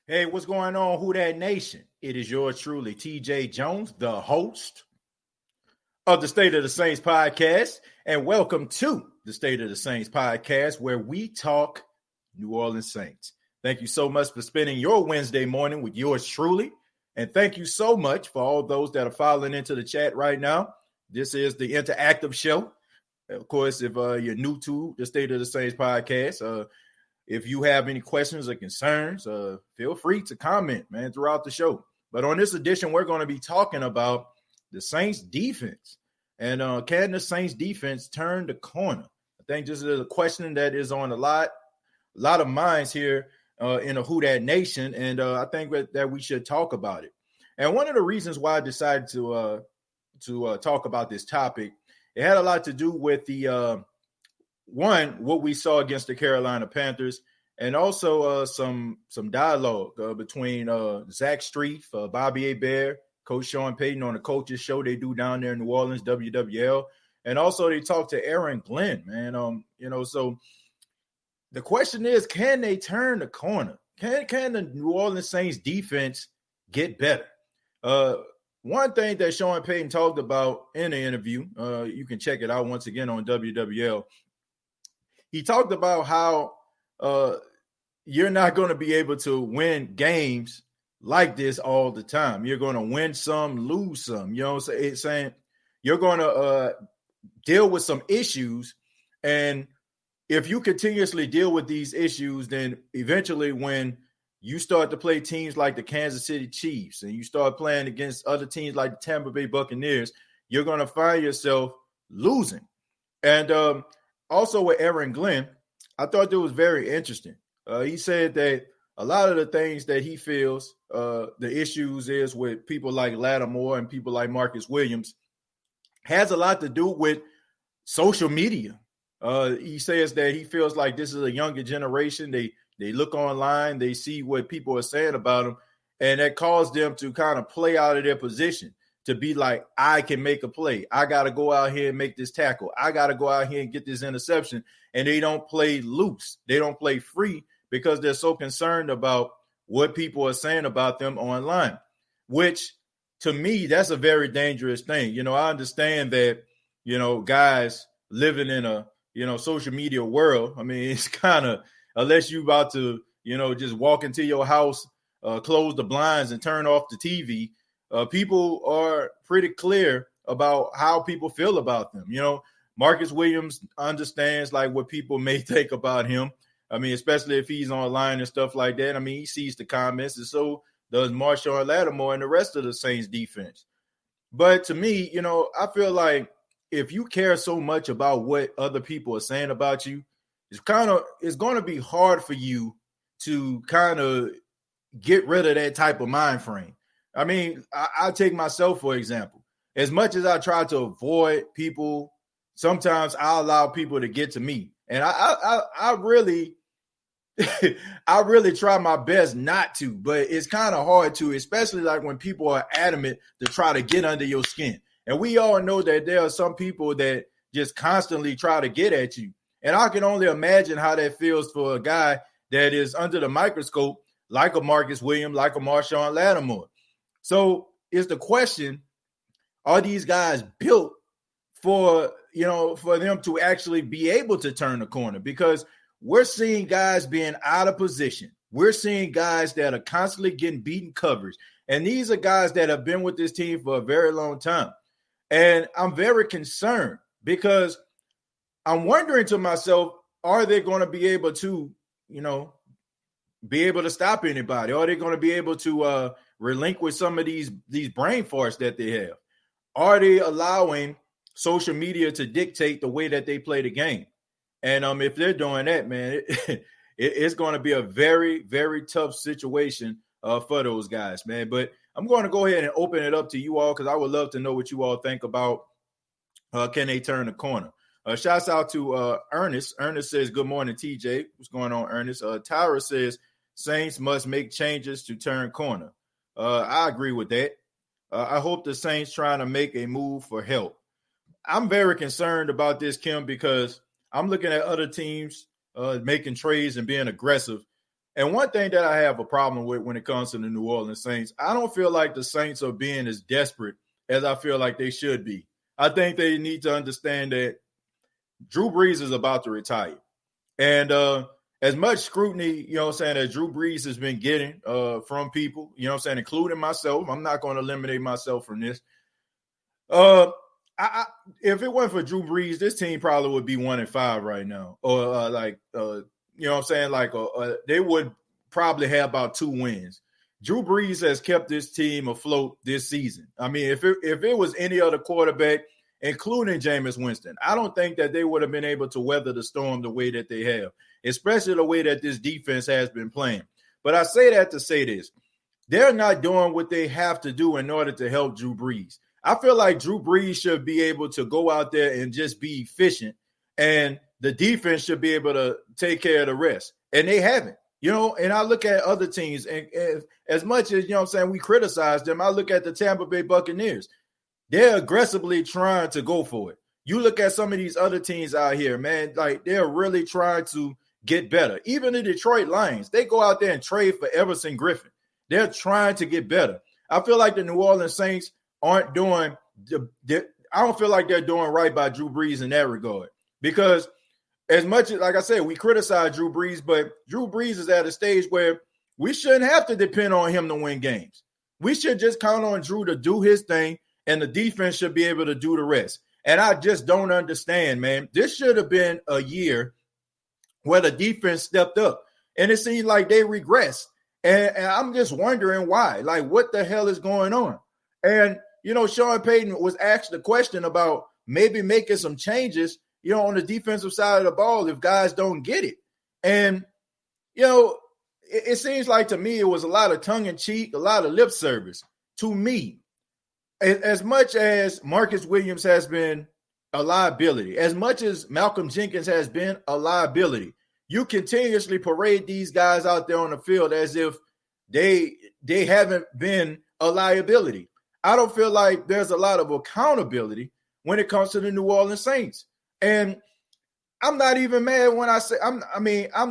Hey, what's going on, Who That Nation? It is yours truly, TJ Jones, the host of the State of the Saints podcast. And welcome to the State of the Saints podcast, where we talk New Orleans Saints. Thank you so much for spending your Wednesday morning with yours truly. And thank you so much for all those that are filing into the chat right now. This is the interactive show. Of course, if you're new to the State of the Saints podcast, if you have any questions or concerns, feel free to comment, man, throughout the show. But on this edition, we're going to be talking about the Saints defense. And can the Saints defense turn the corner? I think this is a question that is on a lot of minds here in the Who Dat Nation. And I think that we should talk about it. And one of the reasons why I decided to talk about this topic, it had a lot to do with the what we saw against the Carolina Panthers, and also some dialogue between Zach Streif, Bobby Hebert, Coach Sean Payton on the coaches show they do down there in New Orleans, WWL, and also they talked to Aaron Glenn, man. So the question is, can they turn the corner? Can the New Orleans Saints defense get better? One thing that Sean Payton talked about in the interview, you can check it out once again on WWL. He talked about how you're not going to be able to win games like this all the time. You're going to win some, lose some. You know what I'm saying? You're going to deal with some issues. And if you continuously deal with these issues, then eventually when you start to play teams like the Kansas City Chiefs and you start playing against other teams like the Tampa Bay Buccaneers, you're going to find yourself losing. And also with Aaron Glenn, I thought that was very interesting. He said that a lot of the things that he feels the issues is with people like Lattimore and people like Marcus Williams has a lot to do with social media. He says that he feels like this is a younger generation. They look online, they see what people are saying about them, and that caused them to kind of play out of their position. To be like, I can make a play. I got to go out here and make this tackle. I got to go out here and get this interception. And they don't play loose. They don't play free because they're so concerned about what people are saying about them online, which to me, that's a very dangerous thing. You know, I understand that, guys living in a, social media world. I mean, it's kind of, unless you about to, just walk into your house, close the blinds and turn off the TV, people are pretty clear about how people feel about them. Marcus Williams understands like what people may think about him. I mean, especially if he's online and stuff like that. I mean, he sees the comments, and so does Marshawn Lattimore and the rest of the Saints defense. But to me, I feel like if you care so much about what other people are saying about you, it's going to be hard for you to kind of get rid of that type of mind frame. I mean, I'll take myself, for example. As much as I try to avoid people, sometimes I allow people to get to me. And I really, I really try my best not to, but it's kind of hard to, especially like when people are adamant to try to get under your skin. And we all know that there are some people that just constantly try to get at you. And I can only imagine how that feels for a guy that is under the microscope, like a Marcus Williams, like a Marshawn Lattimore. So is the question, are these guys built for them to actually be able to turn the corner? Because we're seeing guys being out of position. We're seeing guys that are constantly getting beaten coverage. And these are guys that have been with this team for a very long time. And I'm very concerned because I'm wondering to myself, are they going to be able to, stop anybody? Are they going to be able to relinquish some of these brain farts that they have? Are they allowing social media to dictate the way that they play the game? And if they're doing that, man, it's going to be a very, very tough situation for those guys, man. But I'm going to go ahead and open it up to you all because I would love to know what you all think about can they turn the corner. Shouts out to Ernest. Ernest says, good morning, TJ. What's going on, Ernest? Tyra says, Saints must make changes to turn corner. I agree with that. I hope the Saints trying to make a move for help. I'm very concerned about this, Kim, because I'm looking at other teams making trades and being aggressive. And one thing that I have a problem with when it comes to the New Orleans Saints, I don't feel like the Saints are being as desperate as I feel like they should be. I think they need to understand that Drew Brees is about to retire. And as much scrutiny, that Drew Brees has been getting from people, including myself, I'm not going to eliminate myself from this. If it weren't for Drew Brees, this team probably would be 1-5 right now. Or they would probably have about 2 wins. Drew Brees has kept this team afloat this season. I mean, if it was any other quarterback, including Jameis Winston, I don't think that they would have been able to weather the storm the way that they have, especially the way that this defense has been playing. But I say that to say this. They're not doing what they have to do in order to help Drew Brees. I feel like Drew Brees should be able to go out there and just be efficient, and the defense should be able to take care of the rest. And they haven't, and I look at other teams, and as much as, we criticize them, I look at the Tampa Bay Buccaneers. They're aggressively trying to go for it. You look at some of these other teams out here, man, like they're really trying to get better. Even the Detroit Lions, they go out there and trade for Everson Griffin. They're trying to get better. I feel like the New Orleans Saints aren't doing I don't feel like they're doing right by Drew Brees in that regard. Because as much as, like I said, we criticize Drew Brees, but Drew Brees is at a stage where we shouldn't have to depend on him to win games. We should just count on Drew to do his thing, and the defense should be able to do the rest. And I just don't understand, man. This should have been a year where the defense stepped up, and it seems like they regressed. And I'm just wondering why. Like, what the hell is going on? And, Sean Payton was asked the question about maybe making some changes, on the defensive side of the ball if guys don't get it. And, it seems like to me it was a lot of tongue-in-cheek, a lot of lip service to me. As much as Marcus Williams has been a liability, as much as Malcolm Jenkins has been a liability, you continuously parade these guys out there on the field as if they haven't been a liability. I don't feel like there's a lot of accountability when it comes to the New Orleans Saints. And I'm not even mad when I say I'm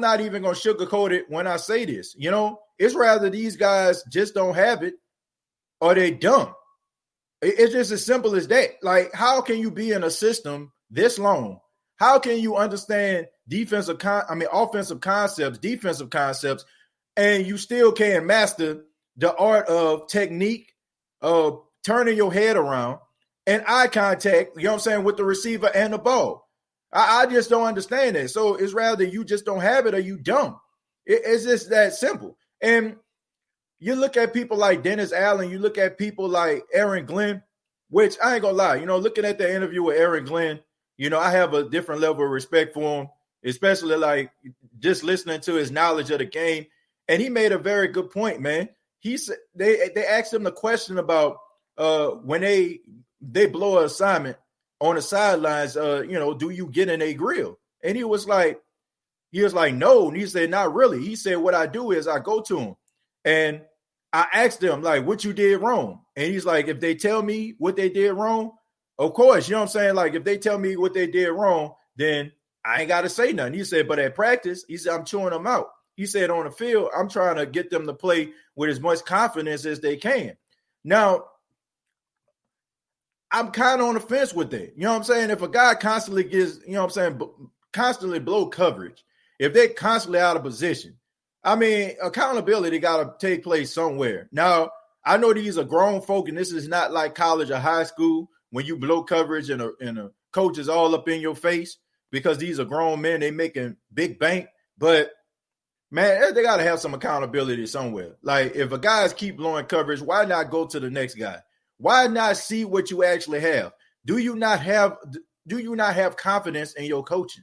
not even going to sugarcoat it when I say this. It's rather these guys just don't have it or they dumb. It's just as simple as that. Like, how can you be in a system this long? How can you understand offensive concepts, defensive concepts, and you still can't master the art of technique, of turning your head around and eye contact, with the receiver and the ball? I just don't understand it. So it's rather you just don't have it or you dumb. It's just that simple. And you look at people like Dennis Allen, you look at people like Aaron Glenn, which I ain't gonna lie, looking at the interview with Aaron Glenn, I have a different level of respect for him, especially like just listening to his knowledge of the game. And he made a very good point, man. He said they asked him the question about when they blow an assignment on the sidelines, do you get in a grill? And he was like, no. And he said, not really. He said, what I do is I go to him and I asked them, like, what you did wrong. And he's like, if they tell me what they did wrong, of course, like, if they tell me what they did wrong, then I ain't got to say nothing. He said, but at practice, he said, I'm chewing them out. He said, on the field, I'm trying to get them to play with as much confidence as they can. Now, I'm kind of on the fence with that. If a guy constantly gets, constantly blow coverage, if they're constantly out of position, accountability got to take place somewhere. Now, I know these are grown folk, and this is not like college or high school when you blow coverage and a coach is all up in your face, because these are grown men. They making big bank. But, man, they got to have some accountability somewhere. Like, if a guys keep blowing coverage, why not go to the next guy? Why not see what you actually have? Do you not have confidence in your coaching?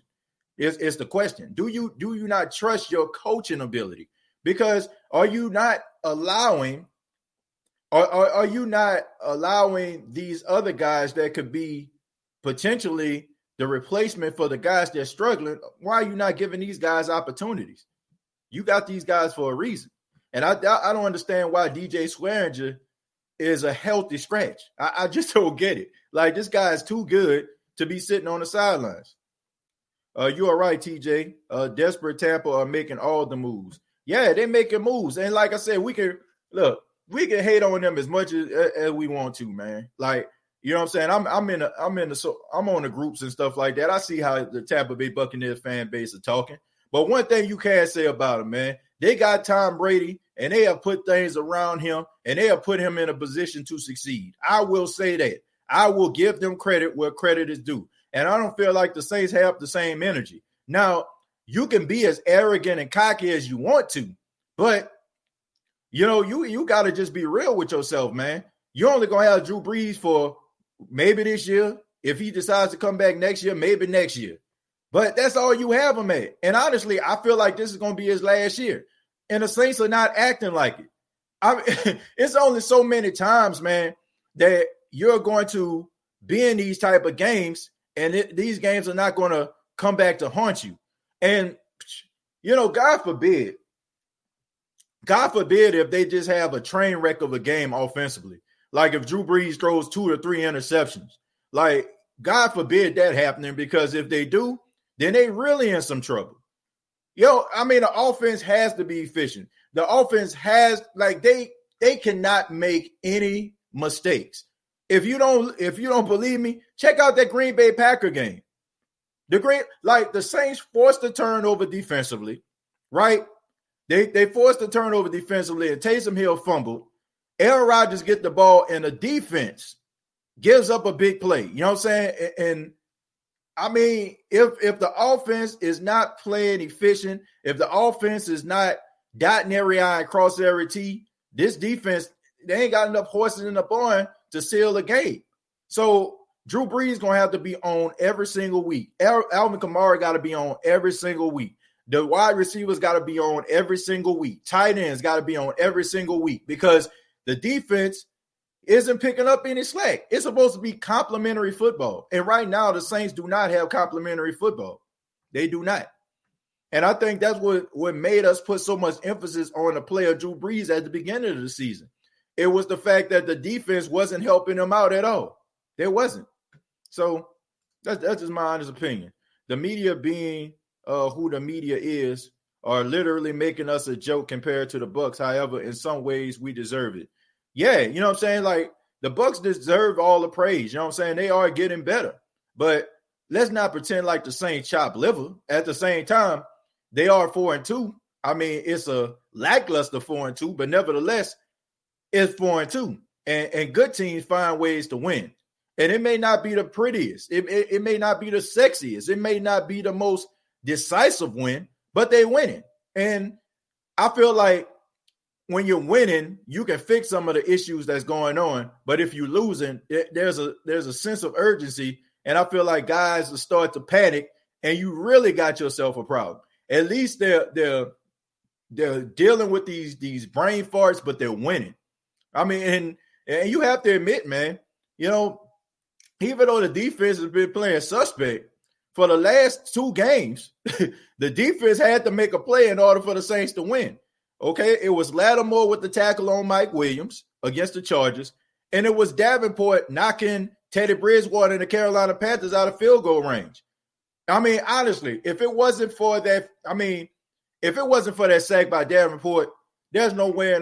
Is the question. Do you not trust your coaching ability? Because are you not allowing these other guys that could be potentially the replacement for the guys that are struggling? Why are you not giving these guys opportunities? You got these guys for a reason. And I don't understand why DJ Swearinger is a healthy scratch. I just don't get it. Like, this guy is too good to be sitting on the sidelines. You are right, TJ. Desperate Tampa are making all the moves. yeah, they making moves. And like I said, we can hate on them as much as we want to, man. Like, you know what I'm saying? I'm on the groups and stuff like that. I see how the Tampa Bay Buccaneers fan base are talking. But one thing you can say about them, man, they got Tom Brady and they have put things around him and they have put him in a position to succeed. I will say that. I will give them credit where credit is due. And I don't feel like the Saints have the same energy. Now, you can be as arrogant and cocky as you want to, but you know, you got to just be real with yourself, man. You're only going to have Drew Brees for maybe this year. If he decides to come back next year, maybe next year. But that's all you have him at. And honestly, I feel like this is going to be his last year. And the Saints are not acting like it. It's only so many times, man, that you're going to be in these type of games, and these games are not going to come back to haunt you. And, you know, God forbid if they just have a train wreck of a game offensively. Like if Drew Brees throws 2 or 3 interceptions. Like, God forbid that happening, because if they do, then they really in some trouble. I mean, the offense has to be efficient. The offense has, like, they cannot make any mistakes. If you don't believe me, check out that Green Bay Packer game. The Saints forced the turnover defensively, right? They forced the turnover defensively, and Taysom Hill fumbled. Aaron Rodgers get the ball, and the defense gives up a big play. You know what I'm saying? And I mean, if the offense is not playing efficient, if the offense is not dotting every I and cross every T, this defense, they ain't got enough horses in the barn to seal the game. So Drew Brees going to have to be on every single week. Alvin Kamara got to be on every single week. The wide receivers got to be on every single week. Tight ends got to be on every single week, because the defense isn't picking up any slack. It's supposed to be complimentary football. And right now, the Saints do not have complimentary football. They do not. And I think that's what made us put so much emphasis on the player Drew Brees at the beginning of the season. It was the fact that the defense wasn't helping them out at all. There wasn't. So that's just my honest opinion. The media, being who the media is, are literally making us a joke compared to the Bucs. However, in some ways, we deserve it. Yeah, you know what I'm saying? Like, the Bucs deserve all the praise. You know what I'm saying? They are getting better. But let's not pretend like the Saints chop liver. At the same time, they are 4-2. I mean, it's a lackluster 4-2, but nevertheless, it's 4-2. And good teams find ways to win. And it may not be the prettiest. It may not be the sexiest. It may not be the most decisive win, but they winning. And I feel like when you're winning, you can fix some of the issues that's going on. But if you're losing, there's a sense of urgency. And I feel like guys will start to panic, and you really got yourself a problem. At least they're dealing with these brain farts, but they're winning. I mean, and you have to admit, man, you know, even though the defense has been playing suspect for the last 2 games, the defense had to make a play in order for the Saints to win. Okay, it was Lattimore with the tackle on Mike Williams against the Chargers, and it was Davenport knocking Teddy Bridgewater and the Carolina Panthers out of field goal range. I mean, honestly, if it wasn't for that sack by Davenport, there's no way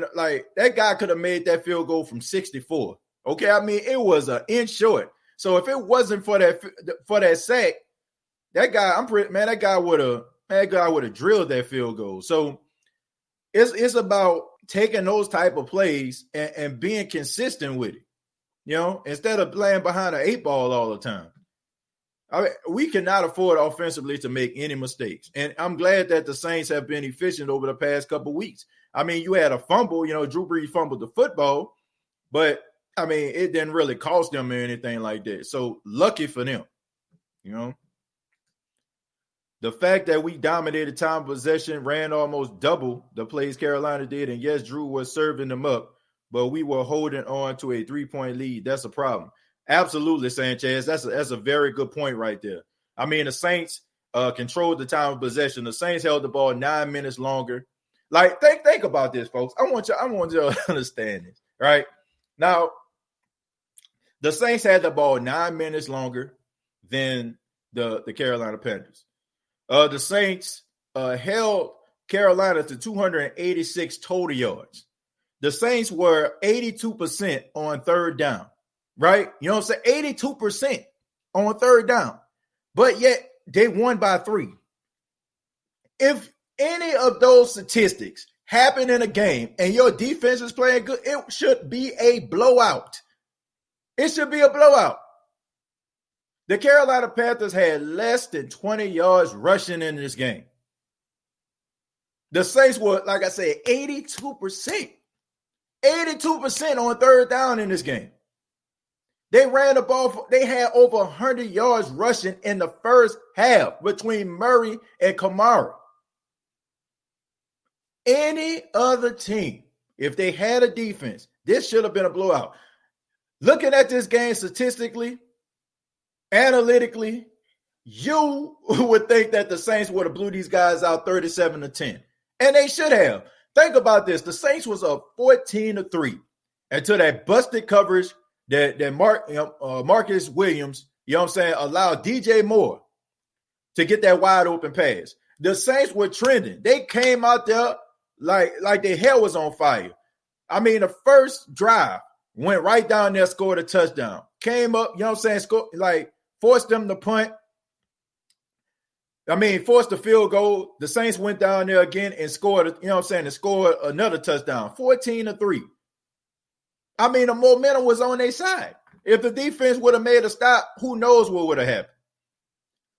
that guy could have made that field goal from 64. Okay, I mean, it was an inch short. So if it wasn't for that sack, that guy would have drilled that field goal. So it's about taking those type of plays and being consistent with it, you know, instead of playing behind an 8 ball all the time. I mean, we cannot afford offensively to make any mistakes. And I'm glad that the Saints have been efficient over the past couple of weeks. I mean, you had a fumble, you know, Drew Brees fumbled the football, but I mean, it didn't really cost them or anything like that. So lucky for them, you know. The fact that we dominated time of possession, ran almost double the plays Carolina did, and yes, Drew was serving them up, but we were holding on to a 3-point lead. That's a problem. Absolutely, Sanchez. That's a very good point right there. I mean, the Saints controlled the time of possession. The Saints held the ball 9 minutes longer. Like, think about this, folks. I want you to understand this, right? Now, the Saints had the ball 9 minutes longer than the Carolina Panthers. The Saints held Carolina to 286 total yards. The Saints were 82% on third down, right? You know what I'm saying? 82% on third down. But yet they won by 3. If any of those statistics happen in a game and your defense is playing good, it should be a blowout. It should be a blowout. The Carolina Panthers had less than 20 yards rushing in this game. The Saints were, like I said, 82%. 82% on third down in this game. They ran the ball. They had over 100 yards rushing in the first half between Murray and Kamara. Any other team, if they had a defense, this should have been a blowout. Looking at this game statistically, analytically, you would think that the Saints would have blew these guys out 37-10. And they should have. Think about this. The Saints was up 14-3 until that busted coverage that Marcus Williams, you know what I'm saying, allowed DJ Moore to get that wide open pass. The Saints were trending. They came out there like their hair was on fire. I mean, the first drive went right down there, scored a touchdown. Came up, you know what I'm saying, forced them to punt. I mean, forced a field goal. The Saints went down there again and scored, you know what I'm saying, and scored another touchdown, 14-3. I mean, the momentum was on their side. If the defense would have made a stop, who knows what would have happened.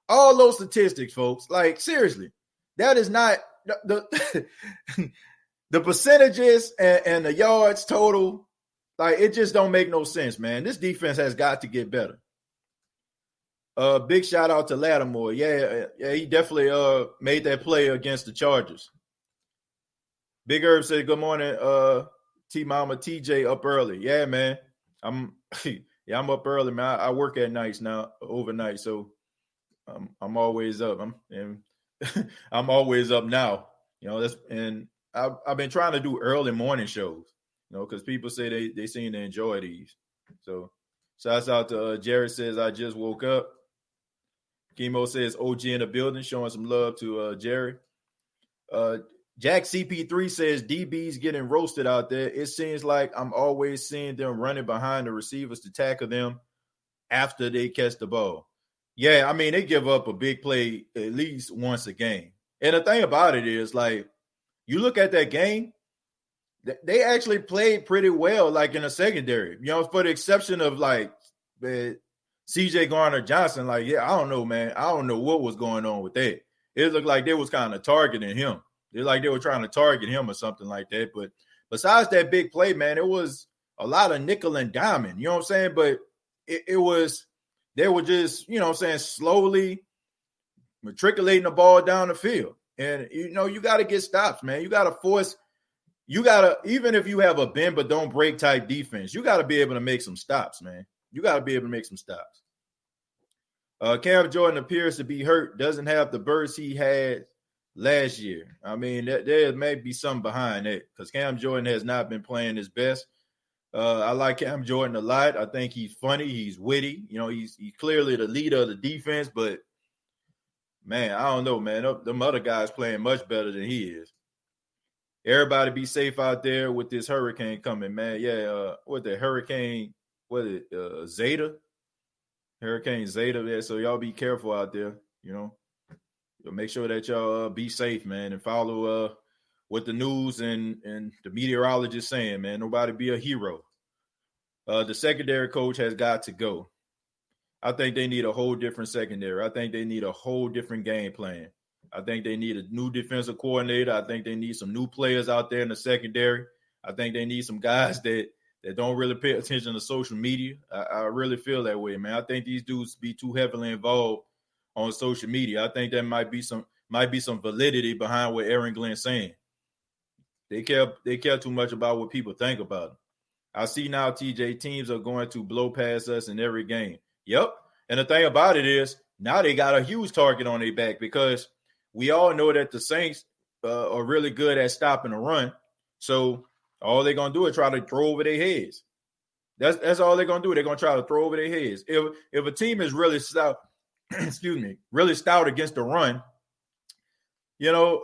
All those statistics, folks, like, seriously, that is not the percentages and the yards total. Like, it just don't make no sense, man. This defense has got to get better. Big shout out to Lattimore. Yeah, he definitely made that play against the Chargers. Big Herb said, good morning, T-Mama TJ up early. Yeah, man. I'm up early, man. I work at nights now, overnight, so I'm always up. I'm always up now. You know, I've been trying to do early morning shows, you know, because people say they seem to enjoy these. So shouts out to Jared says, I just woke up. Chemo says OG in the building, showing some love to Jerry. Jack CP3 says DB's getting roasted out there. It seems like I'm always seeing them running behind the receivers to tackle them after they catch the ball. Yeah, I mean, they give up a big play at least once a game. And the thing about it is, like, you look at that game, they actually played pretty well, like, in the secondary. You know, for the exception of, like, C.J. Garner-Johnson. Like, yeah, I don't know, man. I don't know what was going on with that. It looked like they was kind of targeting him. It's like they were trying to target him or something like that. But besides that big play, man, it was a lot of nickel and diamond. You know what I'm saying? But it was – they were just, you know what I'm saying, slowly matriculating the ball down the field. And, you know, you got to get stops, man. You got to force – you got to – even if you have a bend but don't break type defense, you got to be able to make some stops, man. You got to be able to make some stops. Cam Jordan appears to be hurt, doesn't have the burst he had last year. I mean, there may be something behind that because Cam Jordan has not been playing his best. I like Cam Jordan a lot. I think he's funny. He's witty. You know, he's clearly the leader of the defense. But, man, I don't know, man. Them other guys playing much better than he is. Everybody be safe out there with this hurricane coming, man. Yeah, hurricane, Zeta? Hurricane Zeta there. So y'all be careful out there, you know. Make sure that y'all be safe, man, and follow what the news and the meteorologists saying, man. Nobody be a hero. The secondary coach has got to go. I think they need a whole different secondary. I think they need a whole different game plan. I think they need a new defensive coordinator. I think they need some new players out there in the secondary. I think they need some guys that don't really pay attention to social media. I really feel that way, man. I think these dudes be too heavily involved on social media. I think there might be some validity behind what Aaron Glenn's saying. They care too much about what people think about them. I see now, TJ, teams are going to blow past us in every game. Yep. And the thing about it is now they got a huge target on their back because we all know that the Saints are really good at stopping the run. So all they're going to do is try to throw over their heads. That's all they're going to do. They're going to try to throw over their heads. If a team is really stout, really stout against the run, You know,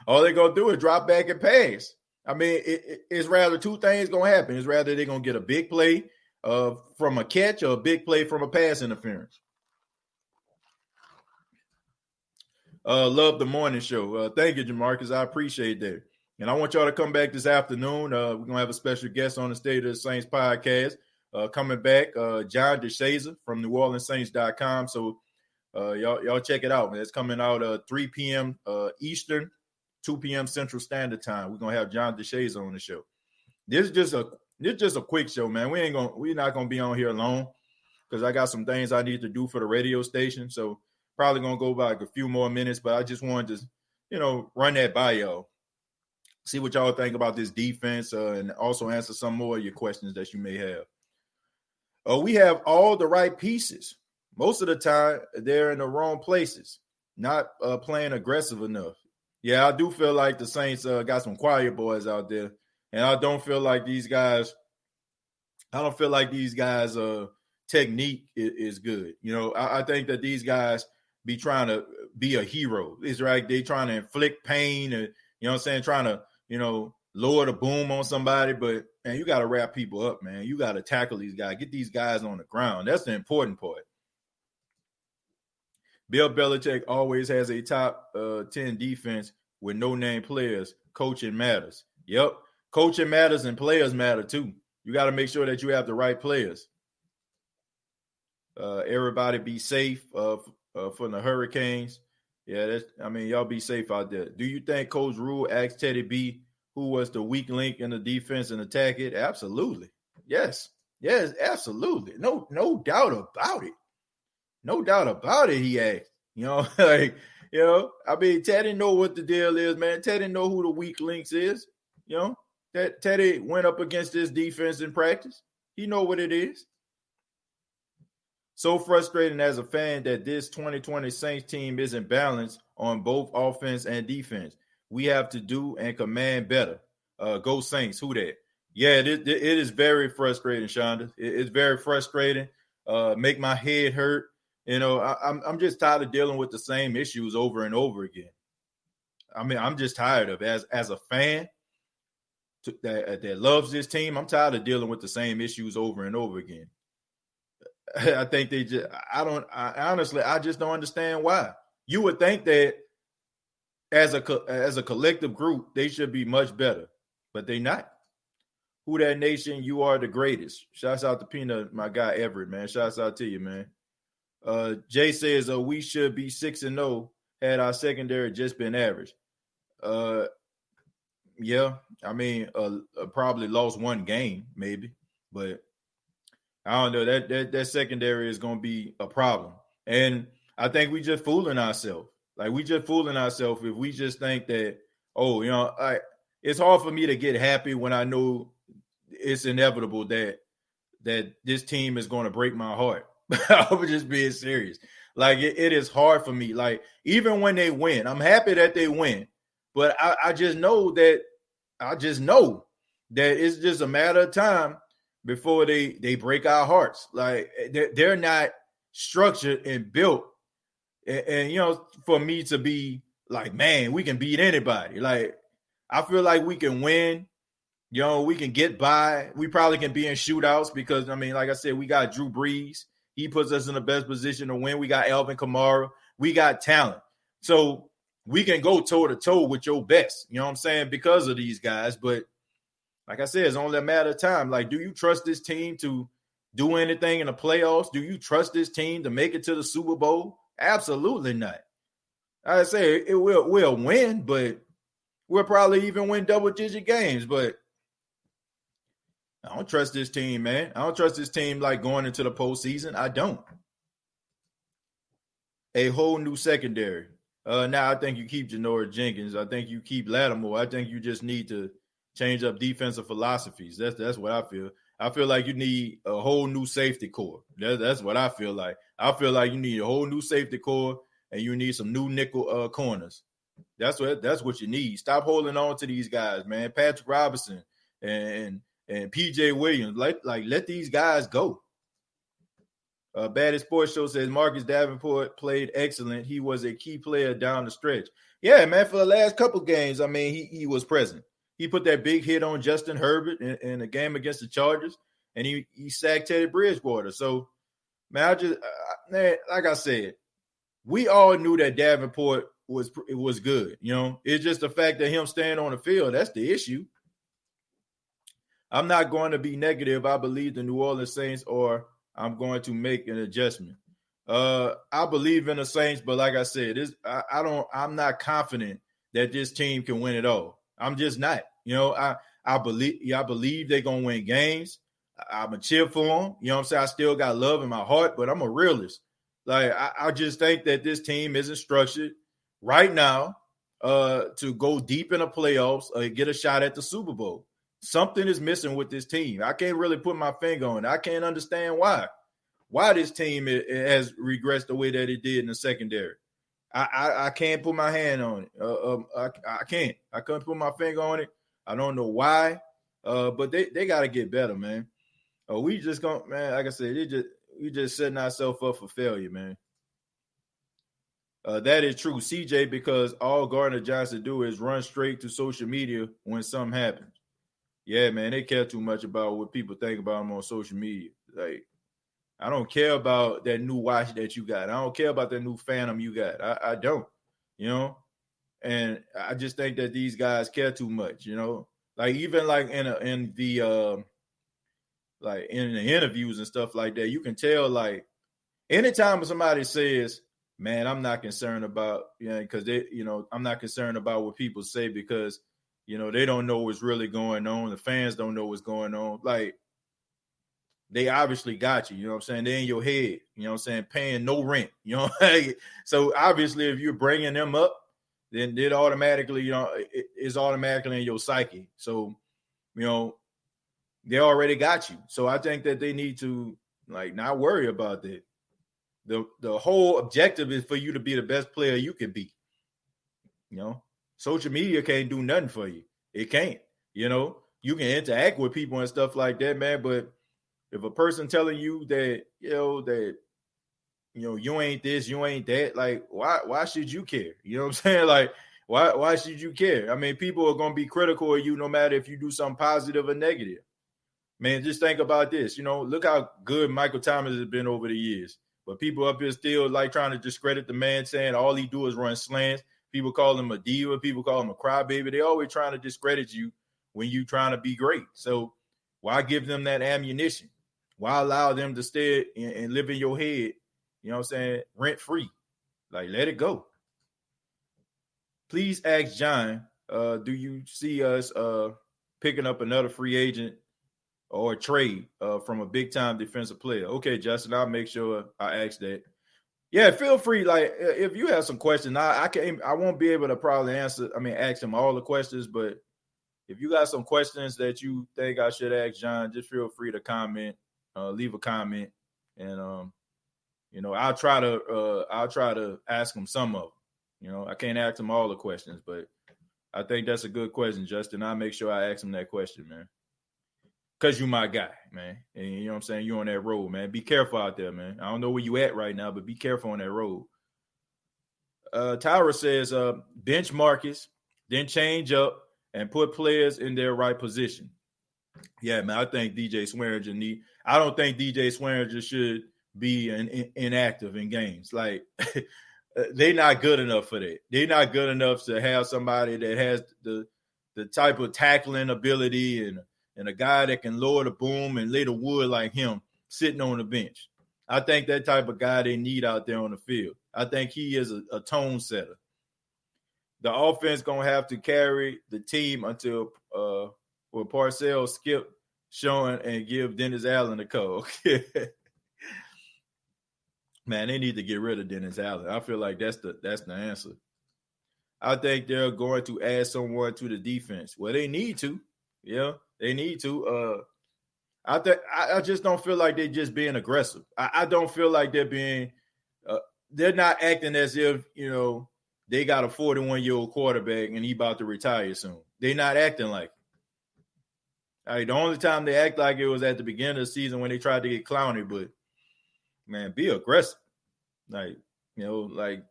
all they're going to do is drop back and pass. I mean, it's rather two things going to happen. It's rather they're going to get a big play from a catch or a big play from a pass interference. Love the morning show. Thank you, Jamarcus. I appreciate that. And I want y'all to come back this afternoon. We're going to have a special guest on the State of the Saints podcast coming back, John DeShazer from NewOrleansSaints.com. So y'all check it out. It's coming out 3 p.m. Eastern, 2 p.m. Central Standard Time. We're going to have John DeShazer on the show. This is just a quick show, man. We're not going to be on here long because I got some things I need to do for the radio station. So probably going to go by like a few more minutes, but I just wanted to, run that by y'all. See what y'all think about this defense and also answer some more of your questions that you may have. We have all the right pieces. Most of the time, they're in the wrong places, not playing aggressive enough. Yeah, I do feel like the Saints got some quiet boys out there, and I don't feel like these guys technique is good. I think that these guys be trying to be a hero. It's right. They trying to inflict pain and, trying to, lower the boom on somebody. But, man, you got to wrap people up, man. You got to tackle these guys. Get these guys on the ground. That's the important part. Bill Belichick always has a top 10 defense with no-name players. Coaching matters. Yep. Coaching matters and players matter, too. You got to make sure that you have the right players. Everybody be safe from the Hurricanes. Yeah, y'all be safe out there. Do you think Coach Rule asked Teddy B who was the weak link in the defense and attack it? Absolutely. Yes, absolutely. No doubt about it. No doubt about it, he asked. Teddy know what the deal is, man. Teddy know who the weak links is. Teddy went up against this defense in practice. He know what it is. So frustrating as a fan that this 2020 Saints team isn't balanced on both offense and defense. We have to do and command better. Go Saints. Who that? Yeah, it is very frustrating, Shonda. It's very frustrating. Make my head hurt. I'm just tired of dealing with the same issues over and over again. I mean, I'm just tired of it. As a fan that loves this team, I'm tired of dealing with the same issues over and over again. I think I just don't understand why. You would think that as a collective group, they should be much better, but they not. Who that nation? You are the greatest. Shouts out to Peanut, my guy Everett, man. Shouts out to you, man. Jay says we should be 6-0 had our secondary just been average. Yeah, I mean, probably lost one game, maybe, but I don't know. That secondary is going to be a problem. And I think we just fooling ourselves. Like, we just fooling ourselves if we just think that, it's hard for me to get happy when I know it's inevitable that this team is going to break my heart. I was just being serious. Like, it is hard for me. Like, even when they win, I'm happy that they win. But I just know that it's just a matter of time before they break our hearts. Like, they're not structured and built. And for me to be like, man, we can beat anybody. Like, I feel like we can win. We can get by. We probably can be in shootouts because, I mean, like I said, we got Drew Brees. He puts us in the best position to win. We got Alvin Kamara. We got talent. So we can go toe-to-toe with your best, you know what I'm saying, because of these guys. But like I said, it's only a matter of time. Like, do you trust this team to do anything in the playoffs? Do you trust this team to make it to the Super Bowl? Absolutely not. I say we'll win, but we'll probably even win double-digit games. But I don't trust this team, man. I don't trust this team like going into the postseason. I don't. A whole new secondary. Now I think you keep Janoris Jenkins. I think you keep Lattimore. I think you just need to change up defensive philosophies. That's what I feel. I feel like you need a whole new safety core. That's what I feel like. I feel like you need a whole new safety core and you need some new nickel corners. That's what you need. Stop holding on to these guys, man. Patrick Robinson and PJ Williams. Like let these guys go. Baddest Sports Show says Marcus Davenport played excellent. He was a key player down the stretch. Yeah, man, for the last couple games, I mean, he was present. He put that big hit on Justin Herbert in the game against the Chargers, and he sacked Teddy Bridgewater. So, man, like I said, we all knew that Davenport was good. You know, it's just the fact that him staying on the field, that's the issue. I'm not going to be negative. I believe the New Orleans Saints, or I'm going to make an adjustment. I believe in the Saints, but like I said, I'm not confident that this team can win it all. I'm just not. You know, I believe they're gonna win games. I'm a cheer for them. You know what I'm saying? I still got love in my heart, but I'm a realist. Like I just think that this team isn't structured right now to go deep in the playoffs or get a shot at the Super Bowl. Something is missing with this team. I can't really put my finger on it. I can't understand why this team has regressed the way that it did in the secondary. I can't put my hand on it. I can't. I couldn't put my finger on it. I don't know why, but they got to get better, man. We just going, man. Like I said, we just setting ourselves up for failure, man. That is true, CJ, because all Gardner Johnson do is run straight to social media when something happens. Yeah, man, they care too much about what people think about them on social media. Like, I don't care about that new watch that you got. I don't care about that new Phantom you got. I don't, you know? And I just think that these guys care too much, you know? Like, even like in the interviews and stuff like that, you can tell, like, anytime somebody says, man, I'm not concerned about, because I'm not concerned about what people say because, they don't know what's really going on. The fans don't know what's going on. Like, they obviously got you, you know what I'm saying? They're in your head, you know what I'm saying? Paying no rent, you know? So obviously if you're bringing them up, then it automatically, it's automatically in your psyche. So, they already got you. So I think that they need to, like, not worry about that. The whole objective is for you to be the best player you can be. Social media can't do nothing for you. It can't. You can interact with people and stuff like that, man. But if a person telling you that, you ain't this, you ain't that, like, why should you care? You know what I'm saying? Like, why should you care? I mean, people are going to be critical of you no matter if you do something positive or negative. Man, just think about this. Look how good Michael Thomas has been over the years. But people up here still like trying to discredit the man, saying all he do is run slants. People call him a diva. People call him a crybaby. They always trying to discredit you when you trying to be great. So why give them that ammunition? Why allow them to stay and live in your head, you know what I'm saying, rent free? Like, let it go. Please ask John, do you see us picking up another free agent or a trade from a big-time defensive player? Okay, Justin, I'll make sure I ask that. Yeah, feel free. Like, if you have some questions, I won't be able to probably ask him all the questions, but if you got some questions that you think I should ask John, just feel free to comment, leave a comment, and I'll try to ask him some of them. I can't ask him all the questions, but I think that's a good question, Justin. I'll make sure I ask him that question, man. Because you my guy, man. And you know what I'm saying? You on that road, man. Be careful out there, man. I don't know where you at right now, but be careful on that road. Tyra says, bench Marcus, then change up and put players in their right position. Yeah, man, I think DJ Swearinger I don't think DJ Swearinger should be inactive in games. Like, they're not good enough for that. They're not good enough to have somebody that has the type of tackling ability and a guy that can lower the boom and lay the wood like him sitting on the bench. I think that type of guy they need out there on the field. I think he is a tone setter. The offense going to have to carry the team until Parcells skip Sean and give Dennis Allen a call. Man, they need to get rid of Dennis Allen. I feel like that's the answer. I think they're going to add someone to the defense. Well, they need to. Yeah, they need to. I just don't feel like they're just being aggressive. I don't feel like they're being they're not acting as if, they got a 41-year-old quarterback and he about to retire soon. They're not acting like it. All right, the only time they act like it was at the beginning of the season when they tried to get Clowney, but man, be aggressive. Like, like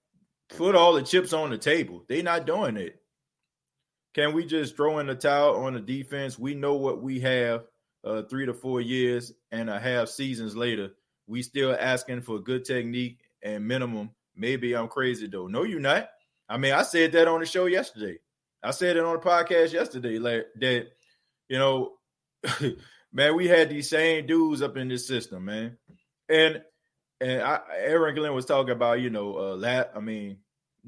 put all the chips on the table. They not doing it. Can we just throw in the towel on the defense? We know what we have 3 to 4 years and a half seasons later. We still asking for good technique and minimum. Maybe I'm crazy, though. No, you're not. I mean, I said that on the show yesterday. I said it on the podcast yesterday, like that, man, we had these same dudes up in this system, man. And Aaron Glenn was talking about,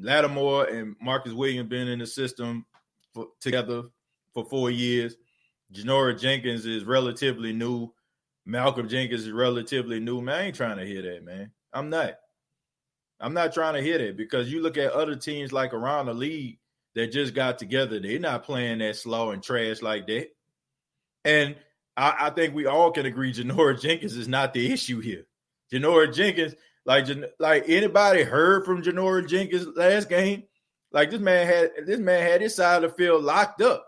Lattimore and Marcus Williams been in the system together for 4 years. Janoris Jenkins is relatively new. Malcolm Jenkins is relatively new. Man, I ain't trying to hear that, man. I'm not trying to hear that, because you look at other teams like around the league that just got together. They're not playing that slow and trash like that. And I think we all can agree Janoris Jenkins is not the issue here. Janoris Jenkins, like anybody heard from Janoris Jenkins last game? Like this man had his side of the field locked up.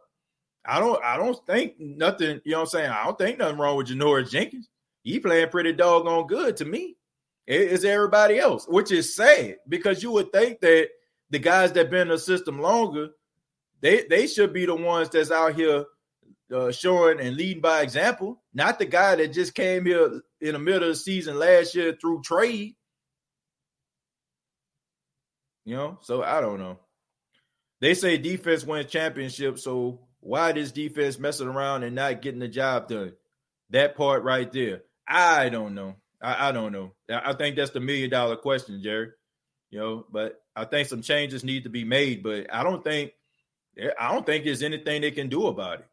I don't think nothing, you know what I'm saying? I don't think nothing wrong with Janoris Jenkins. He playing pretty doggone good to me. It's everybody else, which is sad, because you would think that the guys that been in the system longer, they should be the ones that's out here showing and leading by example, not the guy that just came here in the middle of the season last year through trade. So I don't know. They say defense wins championships, so why this defense messing around and not getting the job done? That part right there. I don't know. I don't know. I think that's the $1 million question, Jerry. But I think some changes need to be made, but I don't think there's anything they can do about it.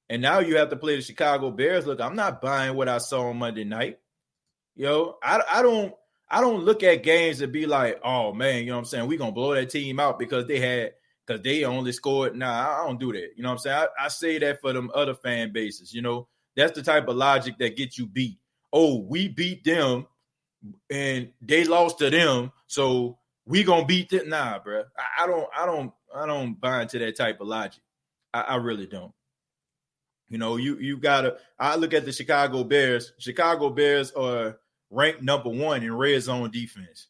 And now you have to play the Chicago Bears. Look, I'm not buying what I saw on Monday night. I don't look at games and be like, oh man, you know what I'm saying? We're gonna blow that team out because they only scored. Nah, I don't do that. You know what I'm saying? I say that for them other fan bases. That's the type of logic that gets you beat. Oh, we beat them and they lost to them, so we gonna beat them. Nah, bro. I don't buy into that type of logic. I really don't. You gotta. I look at the Chicago Bears. Chicago Bears are ranked number 1 in red zone defense,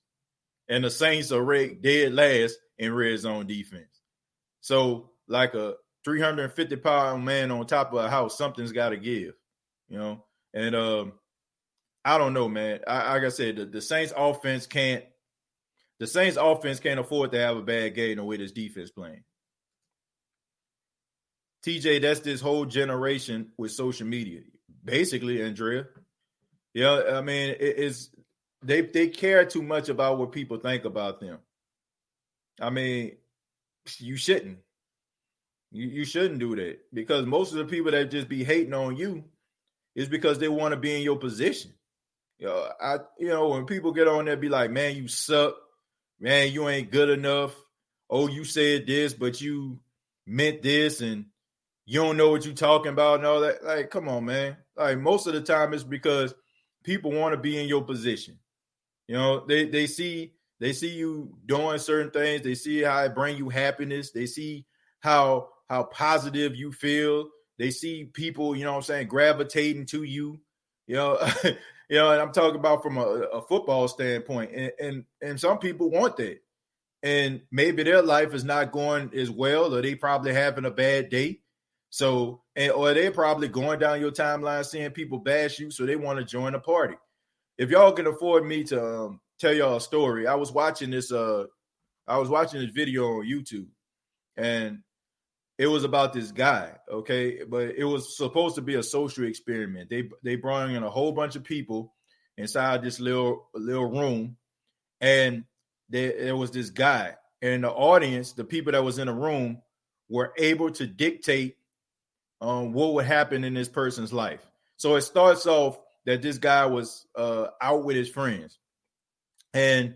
and the Saints are ranked dead last in red zone defense. So, like a 350-pound man on top of a house, something's got to give. And I don't know, man. Like I said, the Saints offense can't afford to have a bad game the way this defense playing. TJ, that's this whole generation with social media, basically, Andrea. I mean, they care too much about what people think about them. I mean, you shouldn't. You shouldn't do that, because most of the people that just be hating on you is because they want to be in your position. When people get on there, be like, man, you suck. Man, you ain't good enough. Oh, you said this, but you meant this, and you don't know what you're talking about and all that. Like, come on, man. Like, most of the time it's because people want to be in your position. They see you doing certain things. They see how it bring you happiness. They see how positive you feel. They see people, gravitating to you. And I'm talking about from a football standpoint. And some people want that. And maybe their life is not going as well, or they probably having a bad day. So, or they're probably going down your timeline seeing people bash you, so they want to join the party. If y'all can afford me to tell y'all a story, I was watching this video on YouTube, and it was about this guy, okay? But it was supposed to be a social experiment. They brought in a whole bunch of people inside this little room, and there was this guy. And the audience, the people that was in the room, were able to dictate what would happen in this person's life. So it starts off that this guy was out with his friends, and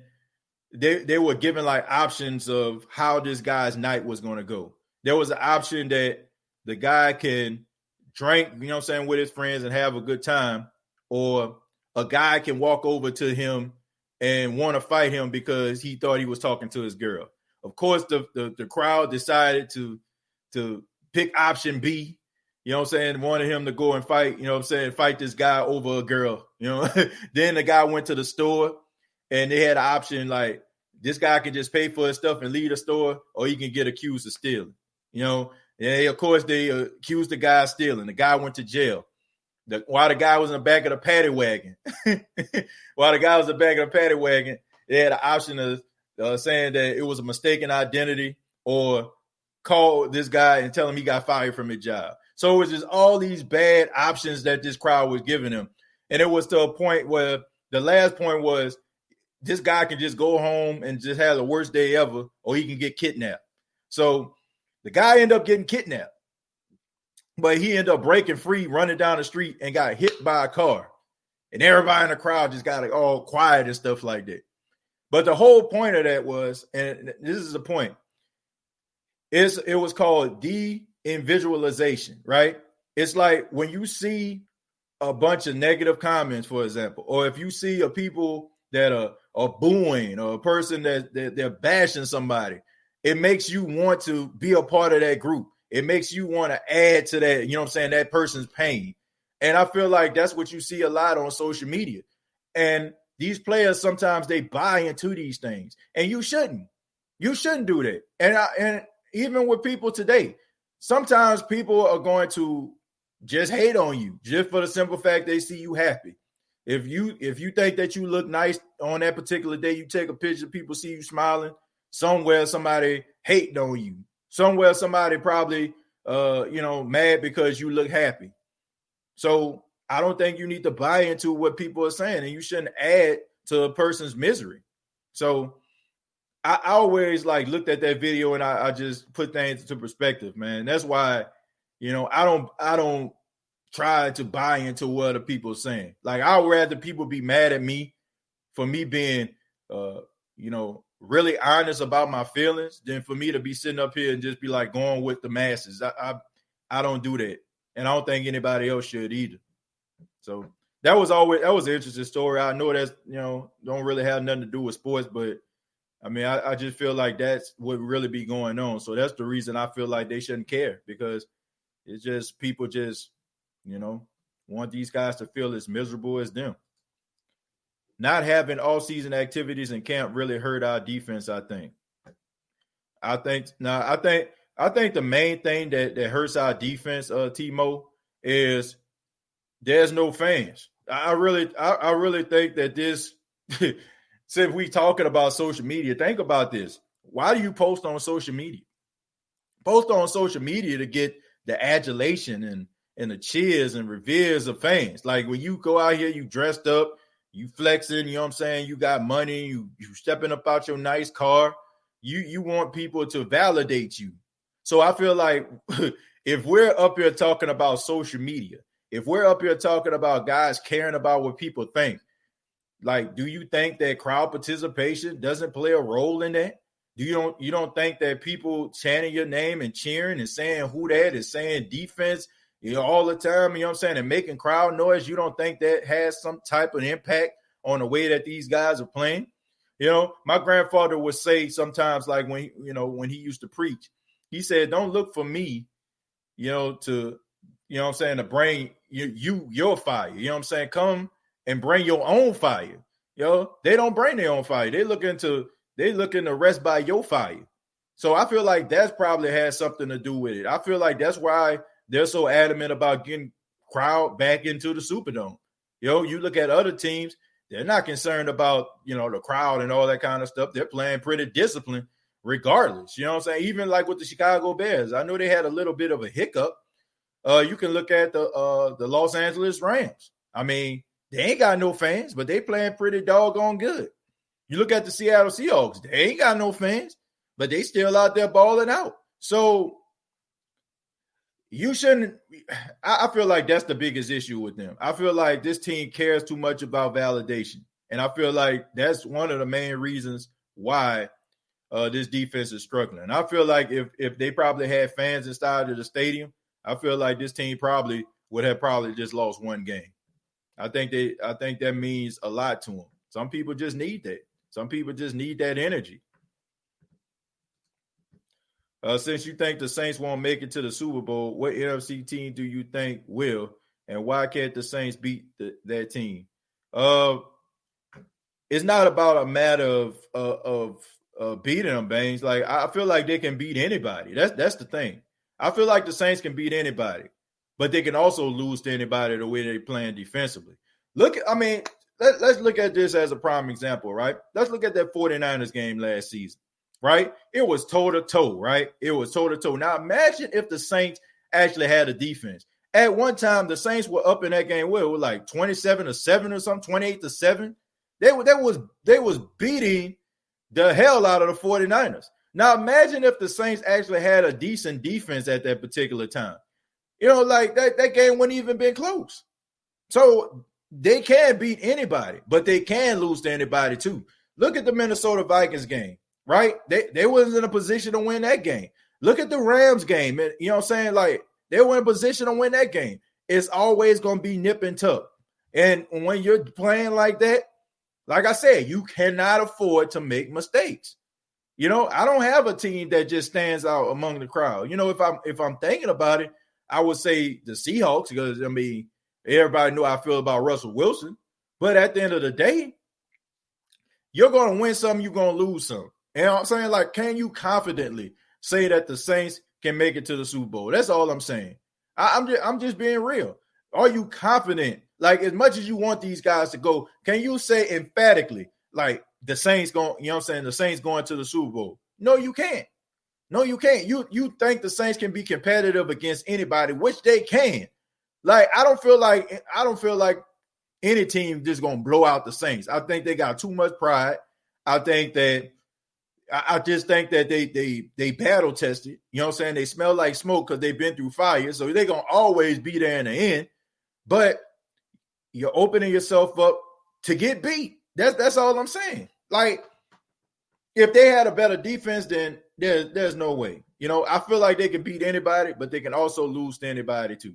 they were given like options of how this guy's night was going to go. There was an option that the guy can drink, with his friends and have a good time, or a guy can walk over to him and want to fight him because he thought he was talking to his girl. Of course, the crowd decided to pick option B, wanted him to go and fight, fight this guy over a girl, You know, then the guy went to the store and they had an option like this guy can just pay for his stuff and leave the store, or he can get accused of stealing. You know, and of course they accused the guy of stealing. The guy went to jail. While the guy was in the back of the paddy wagon, they had an option of saying that it was a mistaken identity or call this guy and tell him he got fired from his job. So it was just all these bad options that this crowd was giving him. And it was to a point where the last point was this guy can just go home and just have the worst day ever, or he can get kidnapped. So the guy ended up getting kidnapped, but he ended up breaking free, running down the street and got hit by a car. And everybody in the crowd just got all quiet and stuff like that. But the whole point of that was, and this is the point, it was called de-individualization, right? It's like when you see a bunch of negative comments, for example, or if you see a people that are booing or a person that they're bashing somebody, it makes you want to be a part of that group. It makes you want to add to that, you know what I'm saying, that person's pain. And I feel like that's what you see a lot on social media. And these players, sometimes they buy into these things, and you shouldn't. You shouldn't do that. And even with people today, sometimes people are going to just hate on you just for the simple fact they see you happy. If you think that you look nice on that particular day, you take a picture, people see you smiling, somewhere somebody hating on you. Somewhere somebody probably mad because you look happy. So I don't think you need to buy into what people are saying, and you shouldn't add to a person's misery. So I always looked at that video and I just put things into perspective, man. That's why, I don't try to buy into what other people are saying. Like, I would rather people be mad at me for me being, really honest about my feelings than for me to be sitting up here and just be like going with the masses. I don't do that. And I don't think anybody else should either. So that was an interesting story. I know that's, don't really have nothing to do with sports, but I mean, I just feel like that's what really be going on. So that's the reason I feel like they shouldn't care, because it's just people just, want these guys to feel as miserable as them. Not having all-season activities in camp really hurt our defense, I think. I think the main thing that hurts our defense, Timo, is there's no fans. I really think that this, since we talking about social media, think about this. Why do you post on social media? Post on social media to get the adulation and the cheers and reveres of fans. Like when you go out here, you dressed up, you flexing, you know what I'm saying? You got money, you stepping up out your nice car. You want people to validate you. So I feel like if we're up here talking about social media, if we're up here talking about guys caring about what people think, like, do you think that crowd participation doesn't play a role in that? You don't think that people chanting your name and cheering and saying who that is, saying defense, all the time, you know what I'm saying, and making crowd noise, you don't think that has some type of impact on the way that these guys are playing? My grandfather would say sometimes, like when he used to preach, he said, don't look for me, to bring your fire. You know what I'm saying? Come and bring your own fire. They don't bring their own fire. They looking to rest by your fire. So I feel like that's probably has something to do with it. I feel like that's why they're so adamant about getting crowd back into the Superdome. You look at other teams, they're not concerned about, the crowd and all that kind of stuff. They're playing pretty disciplined regardless. You know what I'm saying? Even like with the Chicago Bears, I know they had a little bit of a hiccup. You can look at the Los Angeles Rams. I mean, they ain't got no fans, but they playing pretty doggone good. You look at the Seattle Seahawks, they ain't got no fans, but they still out there balling out. So you shouldn't – I feel like that's the biggest issue with them. I feel like this team cares too much about validation, and I feel like that's one of the main reasons why this defense is struggling. I feel like if they probably had fans inside of the stadium, I feel like this team probably would have just lost one game. I think that means a lot to them. Some people just need that. Some people just need that energy. Since you think the Saints won't make it to the Super Bowl, what NFC team do you think will, and why can't the Saints beat that team? It's not about a matter of beating them, Baines. Like I feel like they can beat anybody. That's the thing. I feel like the Saints can beat anybody, but they can also lose to anybody the way they're playing defensively. Let's look at this as a prime example, right? Let's look at that 49ers game last season, right? It was toe-to-toe, right? It was toe-to-toe. Now imagine if the Saints actually had a defense. At one time, the Saints were up in that game. Well, it was like 27-7 or something, 28-7. They was beating the hell out of the 49ers. Now imagine if the Saints actually had a decent defense at that particular time. You know, like that game wouldn't even been close. So they can beat anybody, but they can lose to anybody too. Look at the Minnesota Vikings game, right? They wasn't in a position to win that game. Look at the Rams game. You know what I'm saying? Like they were in a position to win that game. It's always going to be nip and tuck. And when you're playing like that, like I said, you cannot afford to make mistakes. You know, I don't have a team that just stands out among the crowd. You know, if I'm thinking about it, I would say the Seahawks because, I mean, everybody know how I feel about Russell Wilson. But at the end of the day, you're going to win some, you're going to lose some. You know what I'm saying? Like, can you confidently say that the Saints can make it to the Super Bowl? That's all I'm saying. I'm just being real. Are you confident? Like, as much as you want these guys to go, can you say emphatically, like, the Saints going, you know what I'm saying, the Saints going to the Super Bowl? No, you can't. No, you can't. You think the Saints can be competitive against anybody, which they can. Like, I don't feel like any team just gonna blow out the Saints. I think they got too much pride. I just think that they battle tested. You know what I'm saying? They smell like smoke because they've been through fire. So they're gonna always be there in the end. But you're opening yourself up to get beat. That's all I'm saying. Like, if they had a better defense, then there's no way. You know, I feel like they can beat anybody, but they can also lose to anybody too.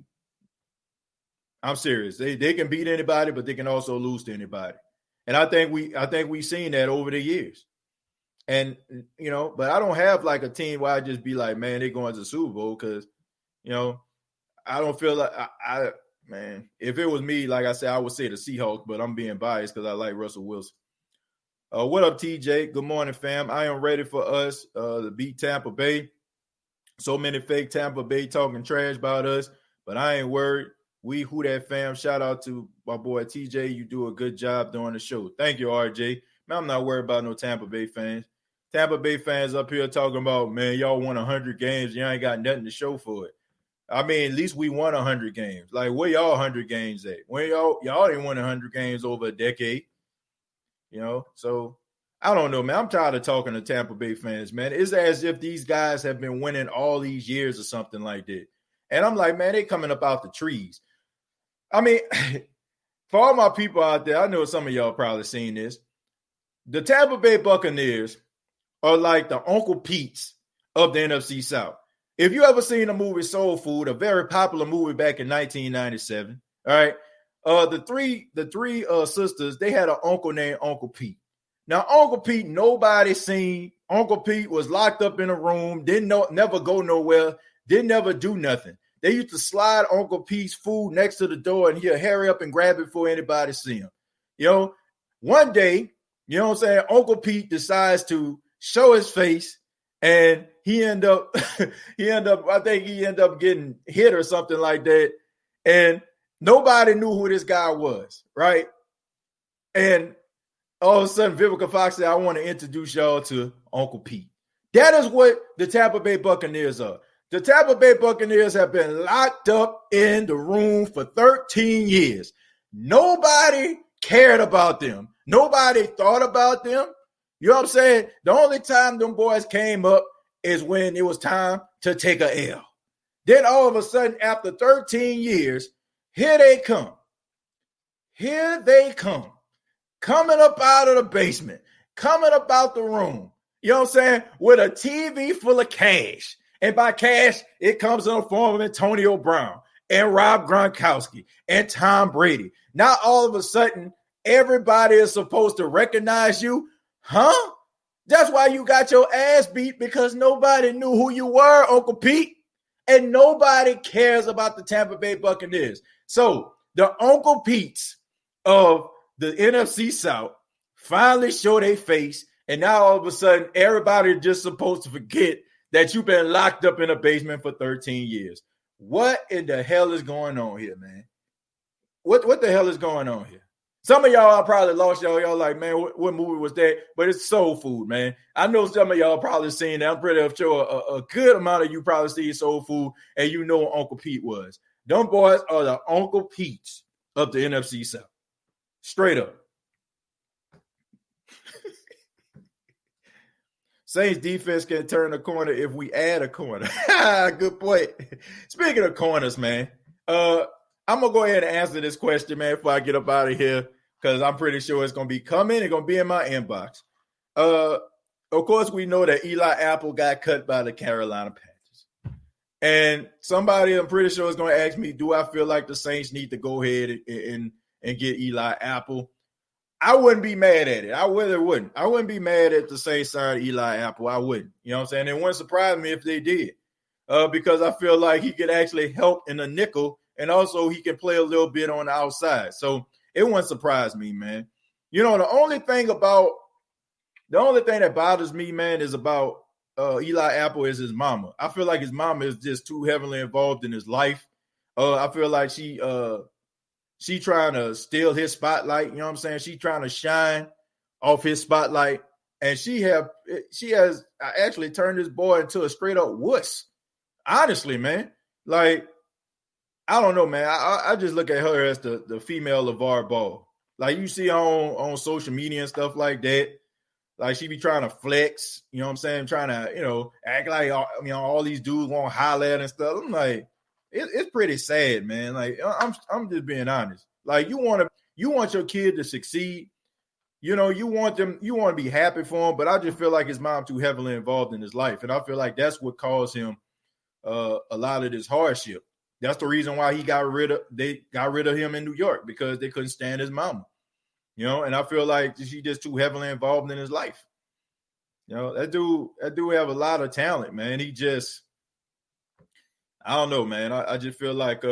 I'm serious. They can beat anybody, but they can also lose to anybody. And I think we've seen that over the years. And, you know, but I don't have like a team where I just be like, man, they're going to the Super Bowl because, you know, I don't feel like man, if it was me, like I said, I would say the Seahawks, but I'm being biased because I like Russell Wilson. What up, TJ? Good morning, fam. I am ready for us to beat Tampa Bay. So many fake Tampa Bay talking trash about us, but I ain't worried. We Who Dat fam. Shout out to my boy TJ. You do a good job doing the show. Thank you, RJ. Man, I'm not worried about no Tampa Bay fans. Tampa Bay fans up here talking about, man, y'all won 100 games. You ain't got nothing to show for it. I mean, at least we won 100 games. Like, where y'all 100 games at? Where y'all didn't win 100 games over a decade. You know, so I don't know, man. I'm tired of talking to Tampa Bay fans, man. It's as if these guys have been winning all these years or something like that. And I'm like, man, they coming up out the trees. I mean, for all my people out there, I know some of y'all probably seen this. The Tampa Bay Buccaneers are like the Uncle Pete's of the NFC South. If you ever seen the movie Soul Food, a very popular movie back in 1997, all right, the three sisters, they had an uncle named Uncle Pete. Now, Uncle Pete, nobody seen. Uncle Pete was locked up in a room, never go nowhere, didn't never do nothing. They used to slide Uncle Pete's food next to the door and he'll hurry up and grab it before anybody see him. You know, one day, you know what I'm saying, Uncle Pete decides to show his face and he end up getting hit or something like that. And nobody knew who this guy was, right? And all of a sudden, Vivica Fox said, I want to introduce y'all to Uncle Pete. That is what the Tampa Bay Buccaneers are. The Tampa Bay Buccaneers have been locked up in the room for 13 years. Nobody cared about them. Nobody thought about them. You know what I'm saying? The only time them boys came up is when it was time to take a L. Then all of a sudden, after 13 years, here they come. Here they come. Coming up out of the basement. Coming up out the room. You know what I'm saying? With a TV full of cash. And by cash, it comes in the form of Antonio Brown and Rob Gronkowski and Tom Brady. Now, all of a sudden, everybody is supposed to recognize you. Huh? That's why you got your ass beat, because nobody knew who you were, Uncle Pete. And nobody cares about the Tampa Bay Buccaneers. So the Uncle Pete's of the NFC South finally show their face, and now all of a sudden everybody just supposed to forget that you've been locked up in a basement for 13 years. What in the hell is going on here, man? What the hell is going on here? Some of y'all probably lost y'all like, man, what movie was that? But it's Soul Food, man. I know some of y'all probably seen that. I'm pretty sure a good amount of you probably see Soul Food, and you know what Uncle Pete was. Them boys are the Uncle Pete's of the NFC South. Straight up. Saints defense can turn the corner if we add a corner. Good point. Speaking of corners, man, I'm going to go ahead and answer this question, man, before I get up out of here, because I'm pretty sure it's going to be coming. It's going to be in my inbox. Of course, we know that Eli Apple got cut by the Carolina Panthers. And somebody, I'm pretty sure, is going to ask me, do I feel like the Saints need to go ahead and get Eli Apple? I wouldn't be mad at it. I really wouldn't. I wouldn't be mad at the Saints side Eli Apple. I wouldn't. You know what I'm saying? It wouldn't surprise me if they did, because I feel like he could actually help in the nickel, and also he can play a little bit on the outside. So it wouldn't surprise me, man. You know, the only thing that bothers me, man, is about Eli Apple is his mama. I feel like his mama is just too heavily involved in his life. I feel like she trying to steal his spotlight. You know what I'm saying? She trying to shine off his spotlight. And she has actually turned this boy into a straight up wuss. Honestly, man. Like, I don't know, man. I just look at her as the female LeVar Ball. Like, you see on social media and stuff like that. Like, she be trying to flex, you know what I'm saying? Trying to, you know, act like, all these dudes want to holler at and stuff. I'm like, it's pretty sad, man. Like, I'm just being honest. Like, you want your kid to succeed. You know, you want to be happy for him, but I just feel like his mom too heavily involved in his life. And I feel like that's what caused him a lot of this hardship. That's the reason why they got rid of him in New York, because they couldn't stand his mama. You know, and I feel like she just too heavily involved in his life. You know, that dude have a lot of talent, man. He just, I don't know, man. I just feel like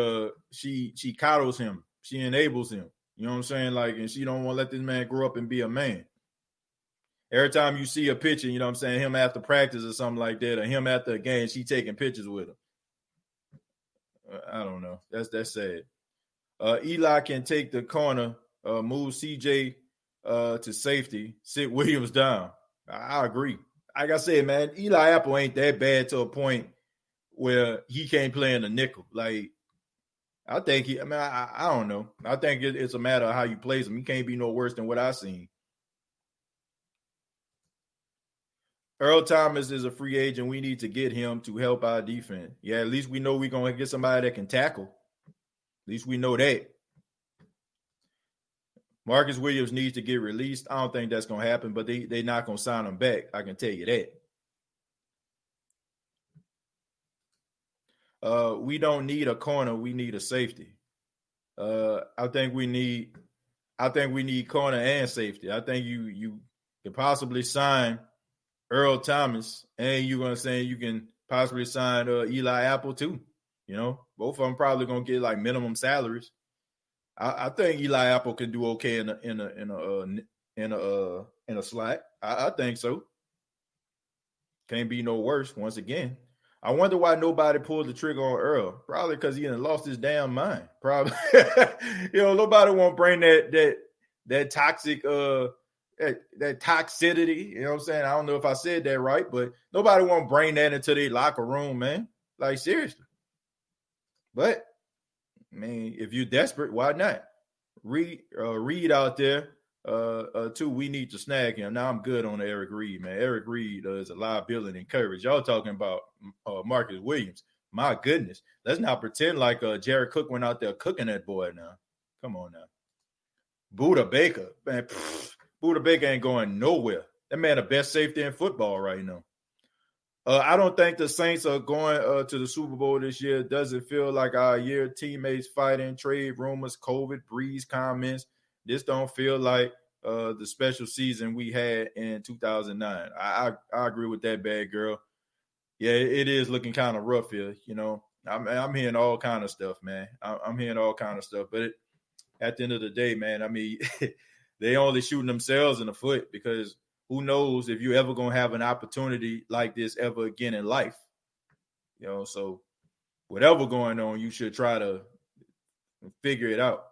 she coddles him. She enables him. You know what I'm saying? Like, and she don't want to let this man grow up and be a man. Every time you see a picture, you know what I'm saying, him after practice or something like that, or him after a game, she taking pictures with him. I don't know. That's sad. Eli can take the corner, move CJ to safety, sit Williams down. I agree. Like I said, man, Eli Apple ain't that bad to a point where he can't play in the nickel. Like, I think I don't know. I think it's a matter of how you place him. He can't be no worse than what I seen. Earl Thomas is a free agent. We need to get him to help our defense. Yeah, at least we know we're going to get somebody that can tackle. At least we know that. Marcus Williams needs to get released. I don't think that's going to happen, but they're not going to sign him back. I can tell you that. We don't need a corner. We need a safety. I think we need corner and safety. I think you can possibly sign Earl Thomas, and you're going to say you can possibly sign Eli Apple too. You know, both of them probably going to get like minimum salaries. I think Eli Apple can do okay in a slot. I think so. Can't be no worse. Once again, I wonder why nobody pulled the trigger on Earl. Probably because he done lost his damn mind. Probably, nobody won't bring that toxic that toxicity. You know what I'm saying? I don't know if I said that right, but nobody won't bring that into their locker room, man. Like, seriously. But I mean, if you're desperate, why not? Reed out there, too. We need to snag him. Now I'm good on Eric Reed, man. Eric Reed is a liability and courage. Y'all talking about Marcus Williams. My goodness. Let's not pretend like Jared Cook went out there cooking that boy now. Come on now. Budda Baker. Man, Budda Baker ain't going nowhere. That man the best safety in football right now. I don't think the Saints are going to the Super Bowl this year. Does it feel like our year? Teammates fighting, trade rumors, COVID, Breeze comments. This don't feel like the special season we had in 2009. I agree with that, bad girl. Yeah, it is looking kind of rough here. You know, I'm hearing all kind of stuff, man. I'm hearing all kind of stuff. But at the end of the day, man, I mean, they only shooting themselves in the foot, because who knows if you ever gonna have an opportunity like this ever again in life. So whatever going on, you should try to figure it out.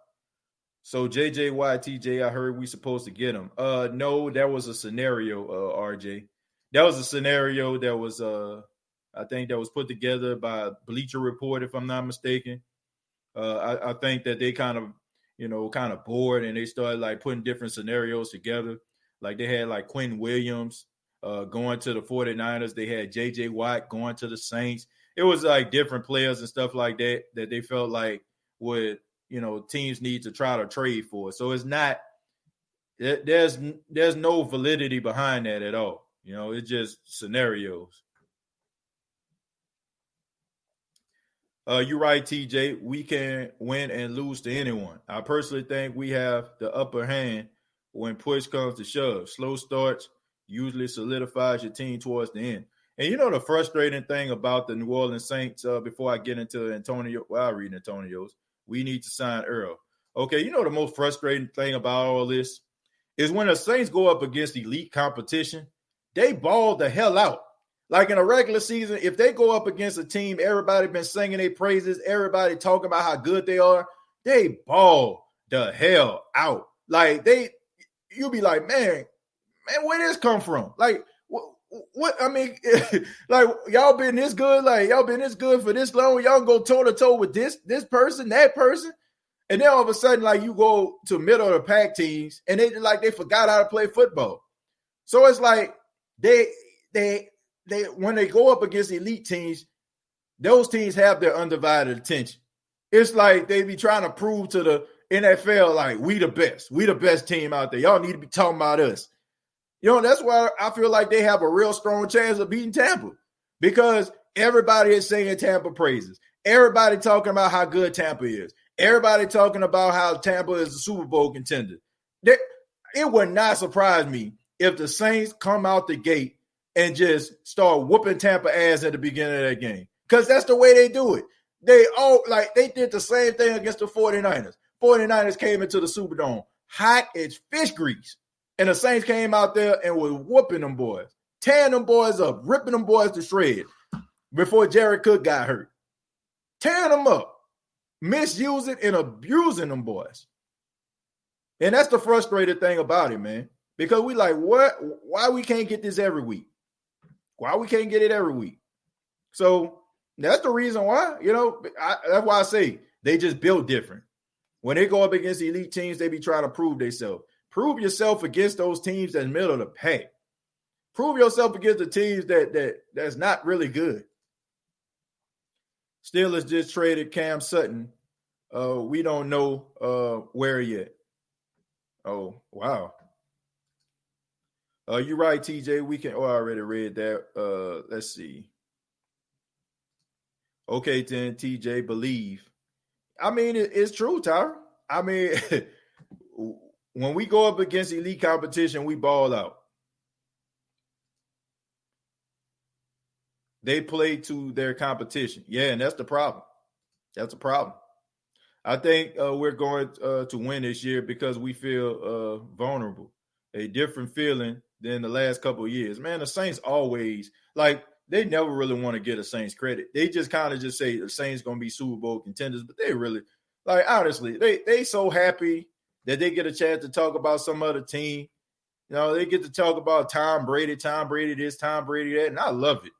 So JJY TJ, I heard we supposed to get him. No, that was a scenario, RJ. That was a scenario that was I think that was put together by Bleacher Report, if I'm not mistaken. I think that they kind of bored, and they started like putting different scenarios together. Like they had like Quentin Williams going to the 49ers. They had JJ Watt going to the Saints. It was like different players and stuff like that they felt like would, teams need to try to trade for. So it's not, there's no validity behind that at all. It's just scenarios. You're right, TJ. We can win and lose to anyone. I personally think we have the upper hand when push comes to shove. Slow starts usually solidifies your team towards the end. And the frustrating thing about the New Orleans Saints, before I get into Antonio, I read Antonio's, we need to sign Earl. Okay, the most frustrating thing about all this is when the Saints go up against elite competition, they ball the hell out. Like in a regular season, if they go up against a team, everybody been singing their praises, everybody talking about how good they are, they ball the hell out. Like you'll be like, man, where this come from? Like, what? I mean, like y'all been this good, like y'all been this good for this long. Y'all go toe to toe with this person, that person, and then all of a sudden, like you go to middle of the pack teams, and they forgot how to play football. So it's like they when they go up against elite teams, those teams have their undivided attention. It's like they be trying to prove to the NFL, like, we the best team out there. Y'all need to be talking about us. That's why I feel like they have a real strong chance of beating Tampa, because everybody is saying Tampa praises. Everybody talking about how good Tampa is. Everybody talking about how Tampa is a Super Bowl contender. It would not surprise me if the Saints come out the gate and just start whooping Tampa ass at the beginning of that game, because that's the way they do it. They did the same thing against the 49ers. 49ers came into the Superdome hot as fish grease. And the Saints came out there and was whooping them boys, tearing them boys up, ripping them boys to shreds before Jared Cook got hurt. Tearing them up, misusing and abusing them boys. And that's the frustrated thing about it, man. Because we like, what? Why we can't get this every week? Why we can't get it every week? So that's the reason why, that's why I say they just built different. When they go up against the elite teams, they be trying to prove themselves. Prove yourself against those teams that's middle of the pack. Prove yourself against the teams that's not really good. Steelers just traded Cam Sutton. We don't know where yet. Oh, wow. You're right, TJ. I already read that. Let's see. Okay, then, TJ, believe. I mean, it's true, Tyra. I mean, when we go up against elite competition, we ball out. They play to their competition. Yeah, and that's the problem. That's a problem. I think we're going to win this year because we feel vulnerable. A different feeling than the last couple of years. Man, the Saints always, they never really want to get the Saints credit. They just kind of just say the Saints going to be Super Bowl contenders, but they really, honestly, they so happy that they get a chance to talk about some other team. They get to talk about Tom Brady this, Tom Brady that, and I love it.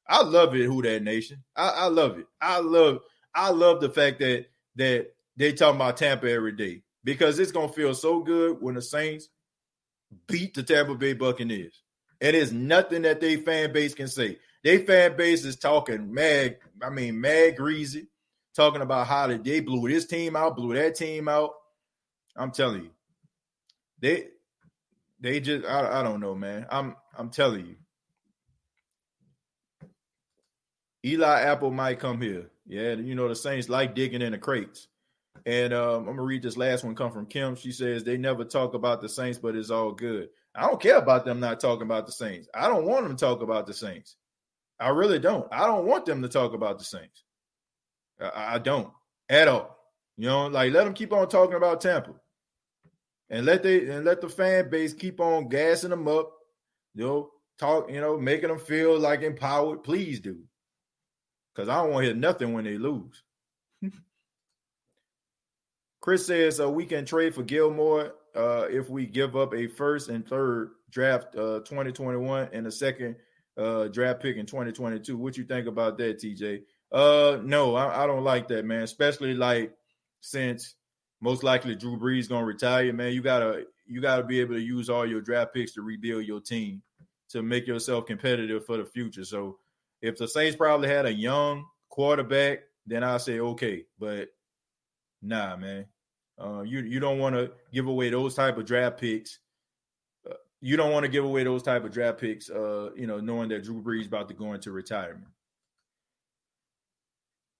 I love it, Who Dat Nation. I love it. I love the fact that they talking about Tampa every day, because it's going to feel so good when the Saints beat the Tampa Bay Buccaneers. And there's nothing that they fan base can say. They fan base is talking mad greasy, talking about how they blew this team out, blew that team out. I'm telling you. They just I don't know, man. I'm telling you. Eli Apple might come here. Yeah, the Saints like digging in the crates. And I'm going to read this last one come from Kim. She says, they never talk about the Saints, but it's all good. I don't care about them not talking about the Saints. I don't want them to talk about the Saints. I really don't. I don't want them to talk about the Saints. I don't at all. Let them keep on talking about Tampa. and let the fan base keep on gassing them up. Making them feel like empowered. Please do, because I don't want to hear nothing when they lose. Chris says we can trade for Gilmore if we give up a first and third draft 2021 and a second draft pick in 2022. What you think about that, TJ? No, I don't like that, man. Especially since most likely Drew Brees gonna retire, man. You gotta be able to use all your draft picks to rebuild your team to make yourself competitive for the future. So if the Saints probably had a young quarterback, then I'll say okay. But nah, man. You don't want to give away those type of draft picks. You don't want to give away those type of draft picks, knowing that Drew Brees about to go into retirement.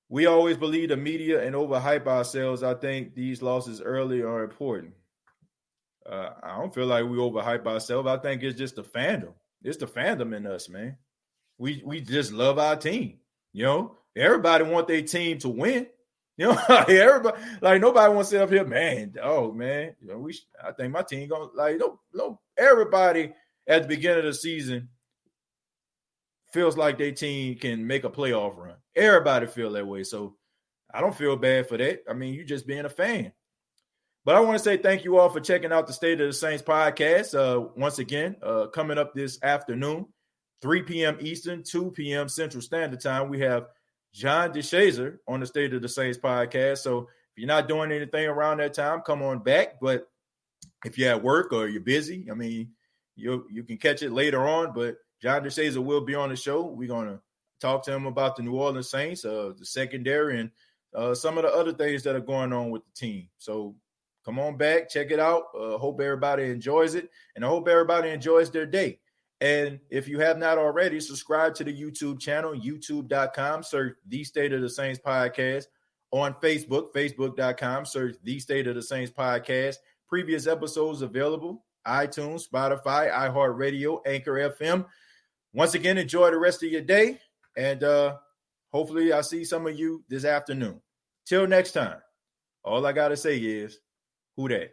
We always believe the media and overhype ourselves. I think these losses early are important. I don't feel like we overhype ourselves. I think it's just the fandom. It's the fandom in us, man. We just love our team. Everybody want their team to win. Everybody, nobody wants to sit up here, man. Oh, man, I think my team gonna everybody at the beginning of the season feels like their team can make a playoff run. Everybody feel that way, so I don't feel bad for that. I mean, you just being a fan. But I want to say thank you all for checking out the State of the Saints podcast. Once again, coming up this afternoon, 3 p.m. Eastern, 2 p.m. Central Standard Time, we have John DeShazer on the State of the Saints podcast. So if you're not doing anything around that time, come on back. But if you're at work or you're busy, I mean, you can catch it later on. But John DeShazer will be on the show. We're going to talk to him about the New Orleans Saints, the secondary, and some of the other things that are going on with the team. So come on back, check it out. Hope everybody enjoys it, and I hope everybody enjoys their day. And if you have not already, subscribe to the YouTube channel, youtube.com, search The State of the Saints Podcast. On Facebook, facebook.com, search The State of the Saints Podcast. Previous episodes available, iTunes, Spotify, iHeartRadio, Anchor FM. Once again, enjoy the rest of your day, and hopefully I'll see some of you this afternoon. Till next time, all I got to say is, who dat?